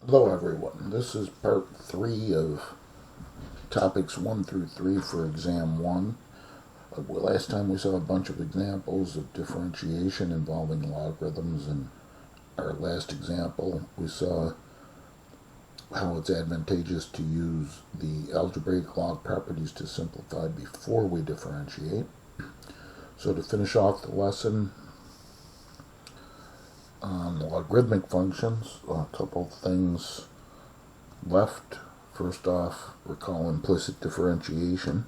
Hello everyone, this is part 3 of topics 1 through 3 for exam 1. Last time we saw a bunch of examples of differentiation involving logarithms. In our last example we saw how it's advantageous to use the algebraic log properties to simplify before we differentiate. So to finish off the lesson on logarithmic functions, a couple things left. First off, recall implicit differentiation.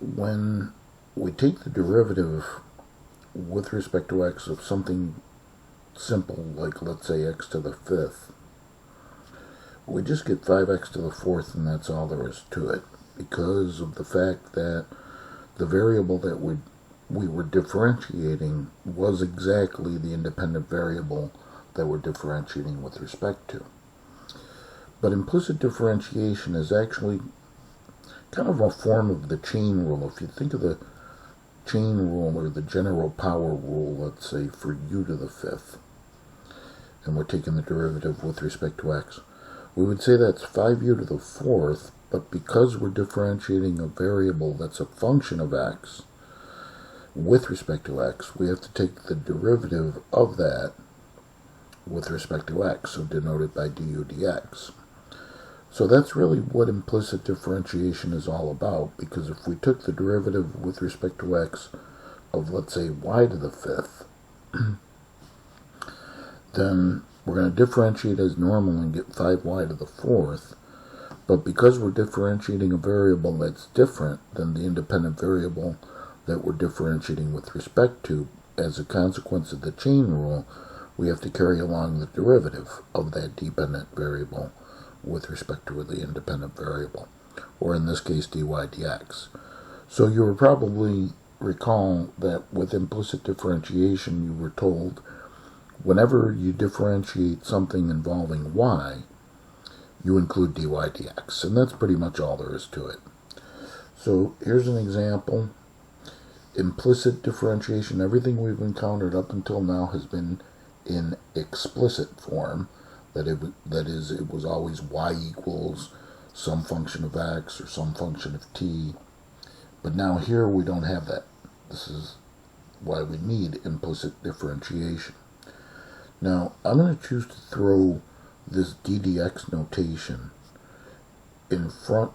When we take the derivative with respect to x of something simple, like let's say x to the 5th, we just get 5x to the 4th, and that's all there is to it, because of the fact that the variable that we were differentiating was exactly the independent variable that we're differentiating with respect to. But implicit differentiation is actually kind of a form of the chain rule. If you think of the chain rule or the general power rule, let's say for u to the 5th, and we're taking the derivative with respect to x, we would say that's 5u to the 4th, but because we're differentiating a variable that's a function of x with respect to x, we have to take the derivative of that with respect to x, so denoted by du dx. So that's really what implicit differentiation is all about, because if we took the derivative with respect to x of, let's say, y to the 5th, then we're going to differentiate as normal and get 5y to the 4th, but because we're differentiating a variable that's different than the independent variable that we're differentiating with respect to, as a consequence of the chain rule, we have to carry along the derivative of that dependent variable with respect to the independent variable, or in this case dy dx. So you will probably recall that with implicit differentiation you were told whenever you differentiate something involving y, you include dy dx, and that's pretty much all there is to it. So here's an example. Implicit differentiation, everything we've encountered up until now has been in explicit form. That is, it was always y equals some function of x or some function of t. But now here we don't have that. This is why we need implicit differentiation. Now I'm going to choose to throw this ddx notation in front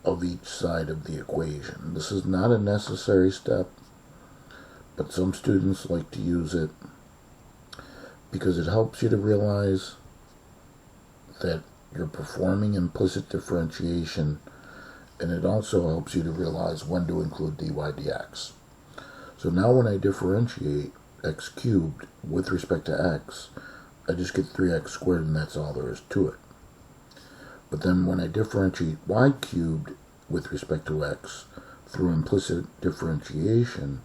of each side of the equation. This is not a necessary step, but some students like to use it because it helps you to realize that you're performing implicit differentiation, and it also helps you to realize when to include dy dx. So now when I differentiate x cubed with respect to x, I just get 3x squared, and that's all there is to it. But then when I differentiate y cubed with respect to x through implicit differentiation,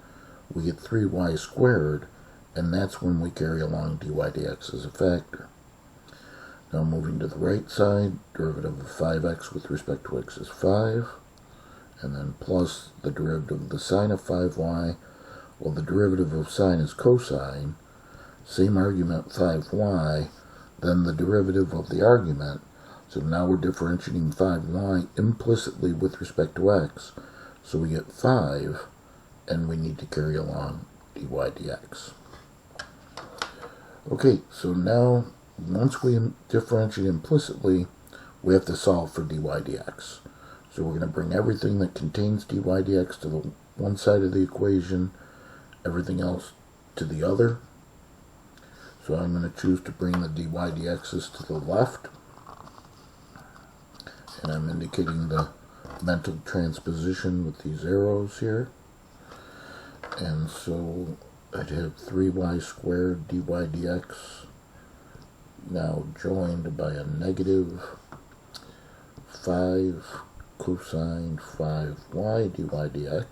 we get 3y squared, and that's when we carry along dy dx as a factor. Now moving to the right side, derivative of 5x with respect to x is 5, and then plus the derivative of the sine of 5y. Well, the derivative of sine is cosine, same argument 5y, then the derivative of the argument. So now we're differentiating 5y implicitly with respect to x. So we get 5, and we need to carry along dy dx. Okay, so now once we differentiate implicitly, we have to solve for dy dx. So we're going to bring everything that contains dy dx to the one side of the equation, everything else to the other. So I'm going to choose to bring the dy dx's to the left, and I'm indicating the mental transposition with these arrows here. And so I'd have 3y squared dy dx now joined by a negative 5 cosine 5y dy dx,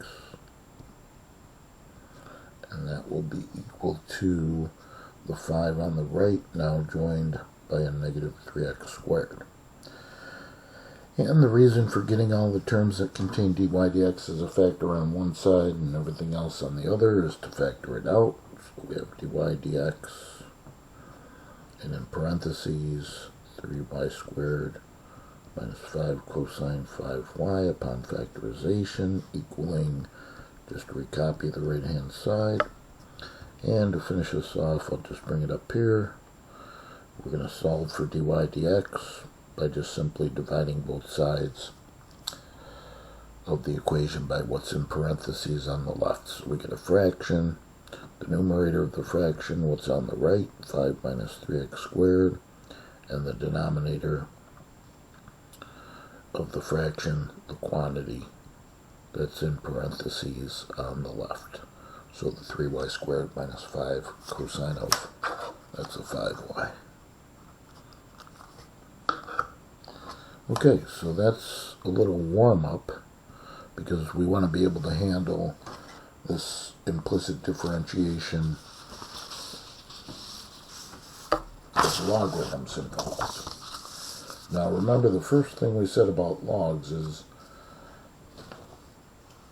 and that will be equal to the 5 on the right now joined by a negative 3x squared. And the reason for getting all the terms that contain dy dx as a factor on one side and everything else on the other is to factor it out. So we have dy dx and in parentheses 3y squared minus 5 cosine 5y upon factorization equaling, just recopy the right hand side. And to finish this off, I'll just bring it up here. We're going to solve for dy dx by just simply dividing both sides of the equation by what's in parentheses on the left. So we get a fraction, the numerator of the fraction, what's on the right, 5 minus 3x squared, and the denominator of the fraction, the quantity that's in parentheses on the left. So the 3y squared minus 5 cosine of, that's a 5y. Okay, so that's a little warm-up because we want to be able to handle this implicit differentiation with logarithms involved. Now remember, the first thing we said about logs is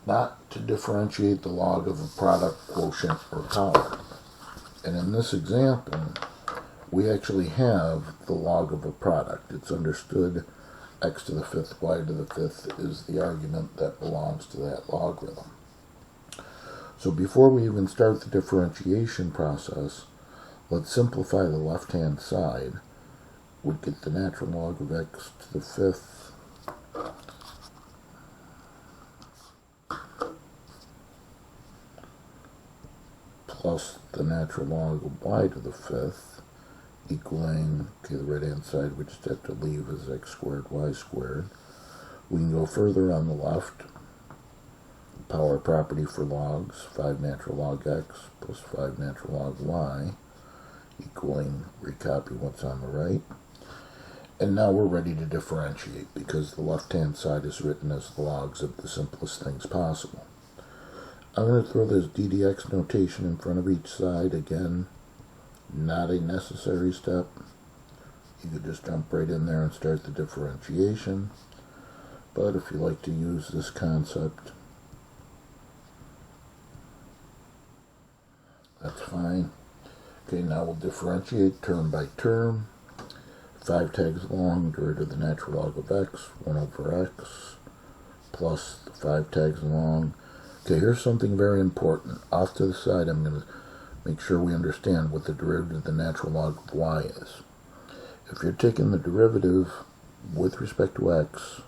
not to differentiate the log of a product, quotient, or power. And in this example, we actually have the log of a product. It's understood x to the fifth, y to the fifth is the argument that belongs to that logarithm. So before we even start the differentiation process, let's simplify the left-hand side. We get the natural log of x to the fifth plus the natural log of y to the fifth equaling, okay, the right-hand side we just have to leave as x squared, y squared. We can go further on the left. Power property for logs, 5 natural log x plus 5 natural log y equaling, recopy what's on the right. And now we're ready to differentiate because the left-hand side is written as the logs of the simplest things possible. I'm going to throw this ddx notation in front of each side. Again, not a necessary step. You could just jump right in there and start the differentiation. But if you like to use this concept, that's fine. Okay, now we'll differentiate term by term. 5 tags along, derivative of the natural log of x, 1 over x, plus the 5 tags along. Okay, here's something very important. Off to the side, I'm going to make sure we understand what the derivative of the natural log of y is. If you're taking the derivative with respect to x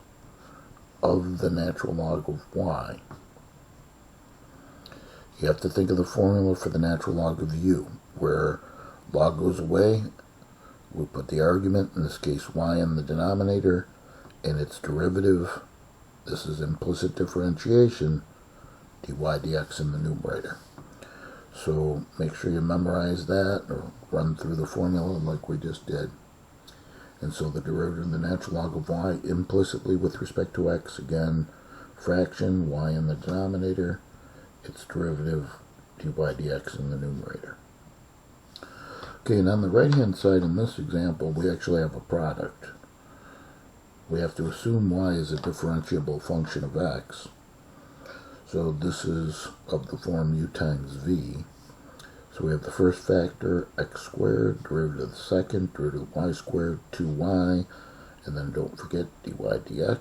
of the natural log of y, you have to think of the formula for the natural log of u, where log goes away, we put the argument, in this case y, in the denominator, and its derivative, this is implicit differentiation, dy dx in the numerator. So make sure you memorize that or run through the formula like we just did. And so the derivative of the natural log of y implicitly with respect to x, again, fraction, y in the denominator, its derivative, dy dx in the numerator. Okay, and on the right-hand side in this example, we actually have a product. We have to assume y is a differentiable function of x. So this is of the form u times v. So we have the first factor, x squared, derivative of the second, derivative of y squared, 2y, and then don't forget dy dx,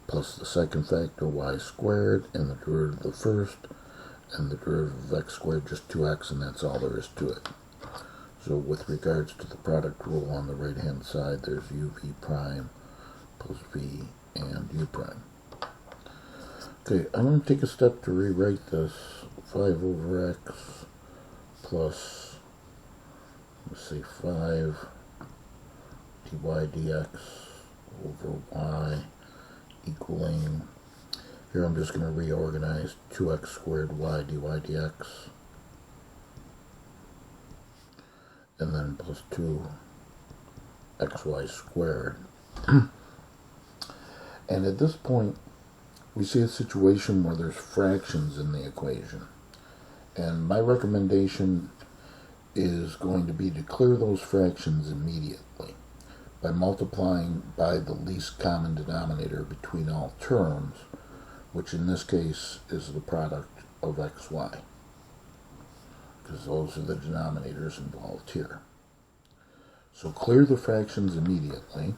plus the second factor, y squared, and the derivative of the first, and the derivative of x squared, just 2x, and that's all there is to it. So with regards to the product rule on the right-hand side, there's uv prime plus v and u prime. Okay, I'm going to take a step to rewrite this. 5 over x plus, let's say 5 dy dx over y equaling, here I'm just going to reorganize 2x squared y dy dx, and then plus 2xy squared. And at this point, we see a situation where there's fractions in the equation. And my recommendation is going to be to clear those fractions immediately by multiplying by the least common denominator between all terms, which in this case is the product of xy, because those are the denominators involved here. So clear the fractions immediately.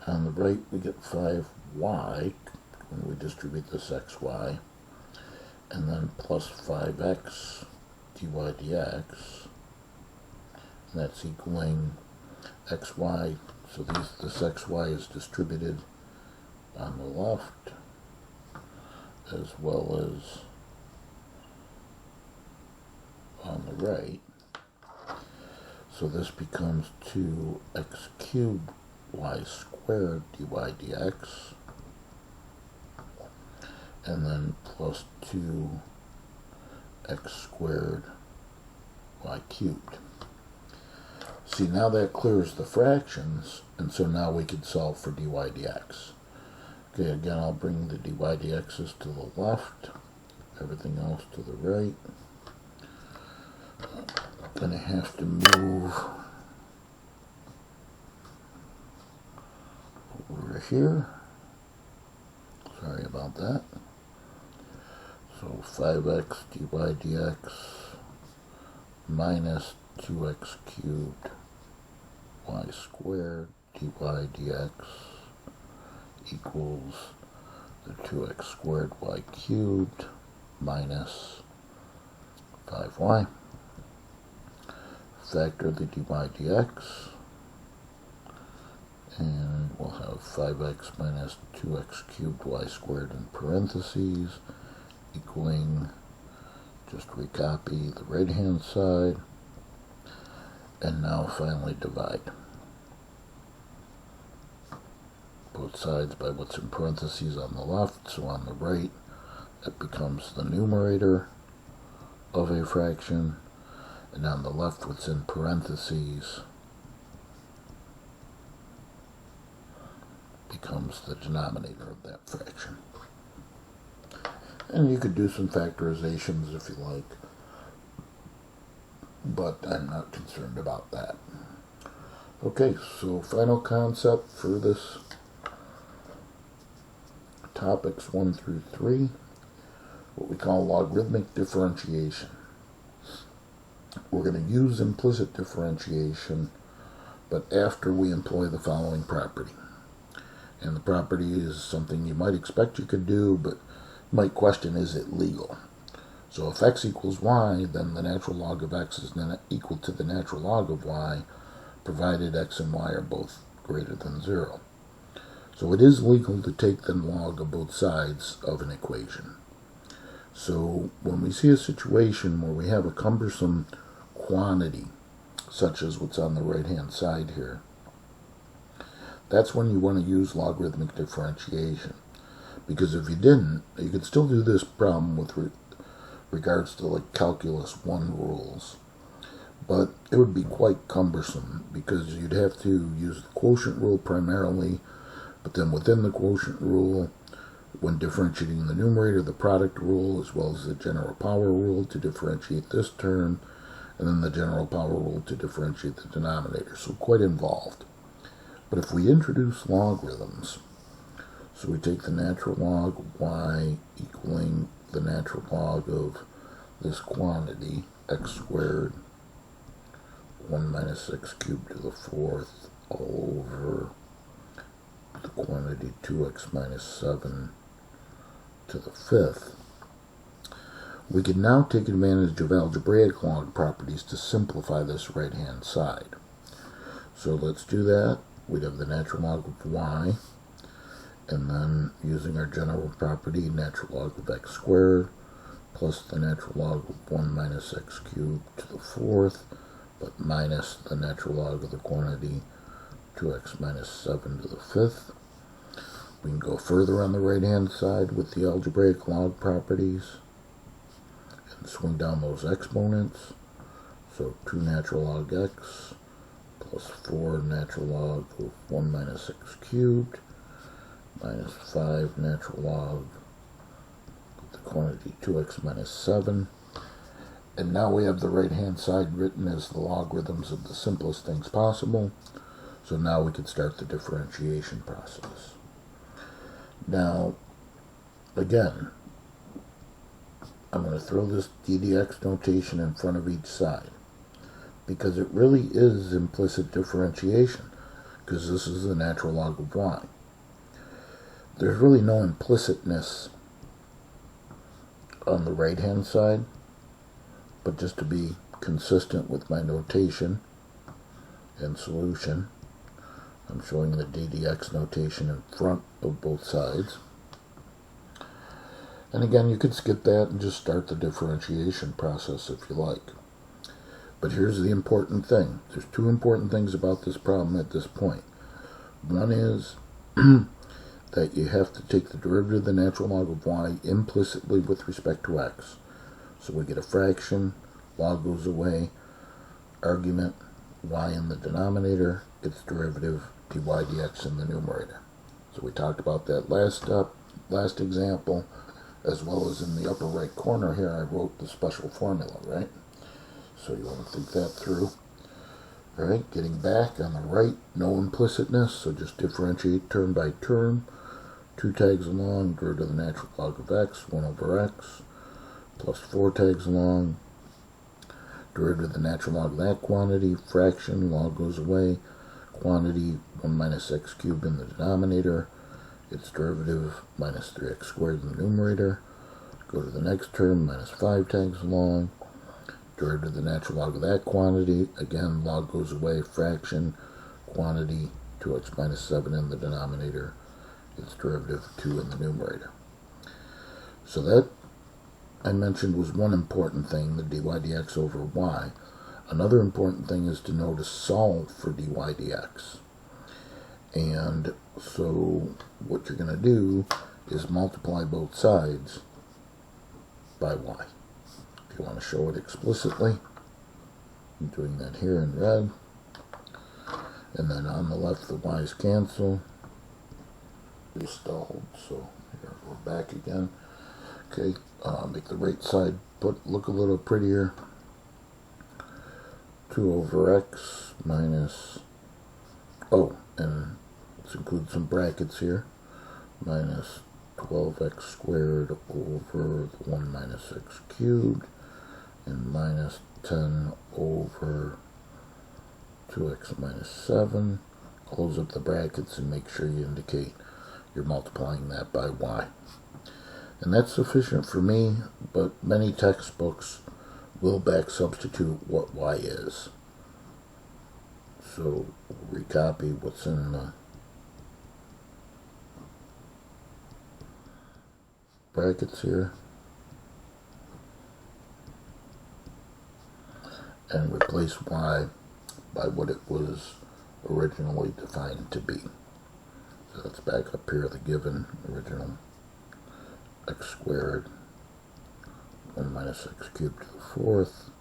On the right, we get 5y when we distribute this xy, and then plus 5x dy dx, and that's equaling xy. So this xy is distributed on the left as well as on the right. So this becomes 2x cubed y squared dy dx, and then plus 2x squared y cubed. See, now that clears the fractions, and so now we can solve for dy dx. Okay, again, I'll bring the dy dx's to the left, everything else to the right. Gonna have to move over here. Sorry about that. So 5x dy dx minus 2x cubed y squared dy dx equals the 2x squared y cubed minus 5y. Factor the dy dx, and we'll have 5x minus 2x cubed y squared in parentheses, equaling, just recopy the right hand side, and now finally divide both sides by what's in parentheses on the left. So on the right, it becomes the numerator of a fraction, and on the left, what's in parentheses becomes the denominator of that fraction. And you could do some factorizations if you like, but I'm not concerned about that. Okay, so final concept for this topics 1 through 3, what we call logarithmic differentiation. We're going to use implicit differentiation, but after we employ the following property. And the property is something you might expect you could do, but you might question, is it legal? So if x equals y, then the natural log of x is then equal to the natural log of y, provided x and y are both greater than 0. So it is legal to take the log of both sides of an equation. So when we see a situation where we have a cumbersome quantity, such as what's on the right-hand side here, that's when you want to use logarithmic differentiation. Because if you didn't, you could still do this problem with regards to like calculus 1 rules, but it would be quite cumbersome because you'd have to use the quotient rule primarily, but then within the quotient rule, when differentiating the numerator, the product rule, as well as the general power rule to differentiate this term, and then the general power rule to differentiate the denominator. So quite involved. But if we introduce logarithms, so we take the natural log of y equaling the natural log of this quantity, x squared, 1 minus x cubed to the 4th, all over the quantity 2x minus 7 to the 5th, we can now take advantage of algebraic log properties to simplify this right-hand side. So let's do that. We'd have the natural log of y, and then using our general property, natural log of x squared, plus the natural log of 1 minus x cubed to the 4th, but minus the natural log of the quantity 2x minus 7 to the 5th. We can go further on the right-hand side with the algebraic log properties and swing down those exponents. So 2 natural log x plus 4 natural log of 1 minus x cubed minus 5 natural log of the quantity 2x minus 7. And now we have the right-hand side written as the logarithms of the simplest things possible. So now we can start the differentiation process. Now, again, I'm going to throw this ddx notation in front of each side. because it really is implicit differentiation, because this is the natural log of y. There's really no implicitness on the right-hand side, but just to be consistent with my notation and solution, I'm showing the ddx notation in front of both sides. And again, you could skip that and just start the differentiation process if you like. But here's the important thing. There's two important things about this problem at this point. One is that you have to take the derivative of the natural log of y implicitly with respect to x. So we get a fraction, log goes away, argument, y in the denominator, its derivative, dy dx in the numerator. So we talked about that last example, as well as in the upper right corner here I wrote the special formula, right? So you want to think that through. All right, getting back on the right, no implicitness, so just differentiate term by term. 2 tags along, derivative of the natural log of x, 1 over x, plus 4 tags along, derivative of the natural log of that quantity, fraction, log goes away, quantity, 1 minus x cubed in the denominator, its derivative, minus 3x squared in the numerator. Go to the next term, minus 5 tags along, derivative of the natural log of that quantity, again, log goes away, fraction, quantity, 2x minus 7 in the denominator, its derivative 2 in the numerator. So that I mentioned was one important thing, the dy dx over y. Another important thing is to know to solve for dy dx. And so what you're going to do is multiply both sides by y. If you want to show it explicitly, I'm doing that here in red. And then on the left the y's cancel. We stalled, so here we're back again. Okay, make the right side look a little prettier. 2 over x minus, and let's include some brackets here, minus 12x squared over the 1 minus x cubed, and minus 10 over 2x minus 7. Close up the brackets and make sure you indicate you're multiplying that by y. And that's sufficient for me, but many textbooks will back substitute what y is. So we'll recopy what's in the brackets here and replace y by what it was originally defined to be. So let's back up here the given original x squared 1 minus x cubed to the 4th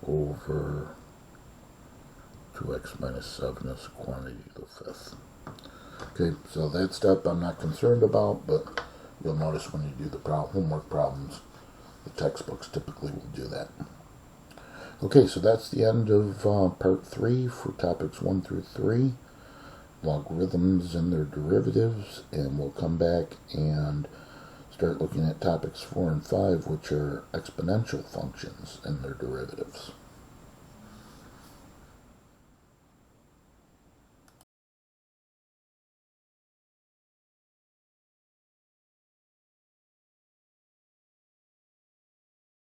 over 2x minus 7 is a quantity to the 5th. Okay, so that step I'm not concerned about, but you'll notice when you do the homework problems, the textbooks typically will do that. Okay, so that's the end of part 3 for topics 1 through 3, logarithms and their derivatives, and we'll come back and start looking at topics 4 and 5, which are exponential functions and their derivatives.